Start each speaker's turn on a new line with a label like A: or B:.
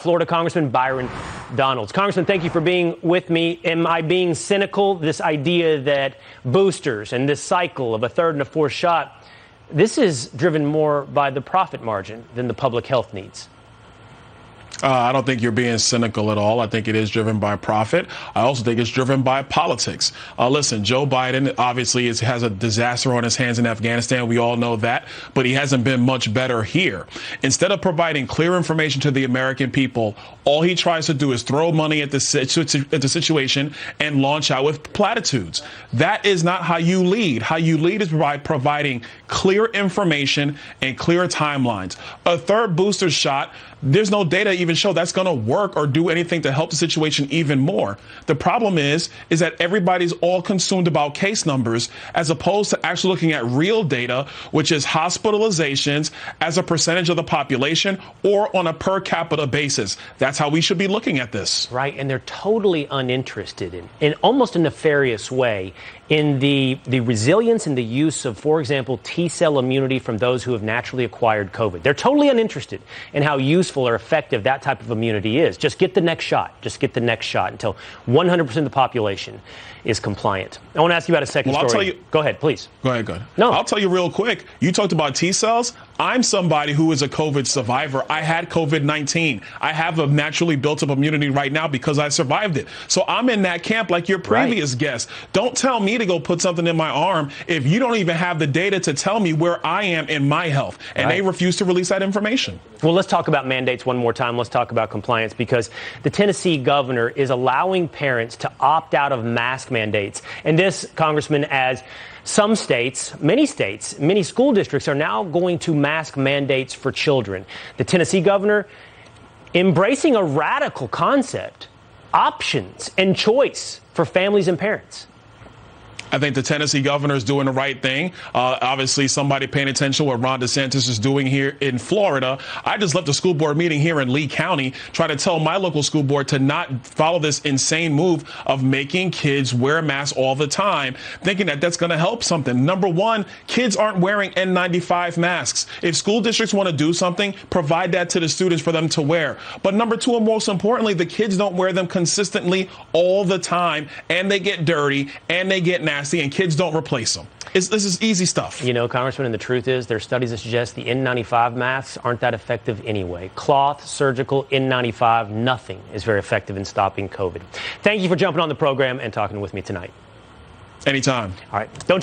A: Florida Congressman Byron Donalds. Congressman, thank you for being with me. Am I being cynical? This idea that boosters and this cycle of a third and a fourth shot, this is driven more by the profit margin than the public health needs.
B: I don't think you're being cynical at all. I think it is driven by profit. I also think it's driven by politics. Listen, Joe Biden obviously has a disaster on his hands in Afghanistan. We all know that, but he hasn't been much better here. Instead of providing clear information to the American people, all he tries to do is throw money at the situation and launch out with platitudes. That is not how you lead. How you lead is by providing clear information and clear timelines. A third booster shot, there's no data even show that's going to work or do anything to help the situation even more. The problem is that everybody's all consumed about case numbers as opposed to actually looking at real data, which is hospitalizations as a percentage of the population or on a per capita basis. That's how we should be looking at this.
A: Right. And they're totally uninterested in almost a nefarious way in the resilience and the use of, for example, T-cell immunity from those who have naturally acquired COVID. They're totally uninterested in how useful or effective that type of immunity is. Just get the next shot. Just get the next shot until 100% of the population is compliant. I want to ask you about a second story.
B: I'll tell you.
A: Go ahead, please.
B: Go ahead.
A: No.
B: I'll tell you real quick. You talked about T-cells. I'm somebody who is a COVID survivor. I had COVID-19. I have a naturally built up immunity right now because I survived it. So I'm in that camp like your previous guest. Don't tell me to go put something in my arm if you don't even have the data to tell me where I am in my health. And they refuse to release that information.
A: Well, let's talk about mandates one more time. Let's talk about compliance, because the Tennessee governor is allowing parents to opt out of mask mandates. And this, Congressman, as some states, many school districts are now going to mask mandates for children. The Tennessee governor embracing a radical concept, options and choice for families and parents.
B: I think the Tennessee governor is doing the right thing. Obviously, somebody paying attention to what Ron DeSantis is doing here in Florida. I just left a school board meeting here in Lee County trying to tell my local school board to not follow this insane move of making kids wear masks all the time, thinking that that's going to help something. Number one, kids aren't wearing N95 masks. If school districts want to do something, provide that to the students for them to wear. But number two, and most importantly, the kids don't wear them consistently all the time, and they get dirty, and they get nasty. And kids don't replace them. This is easy stuff.
A: You know, Congressman, and the truth is there are studies that suggest the N95 masks aren't that effective anyway. Cloth, surgical, N95, nothing is very effective in stopping COVID. Thank you for jumping on the program and talking with me tonight.
B: Anytime.
A: All right. Don't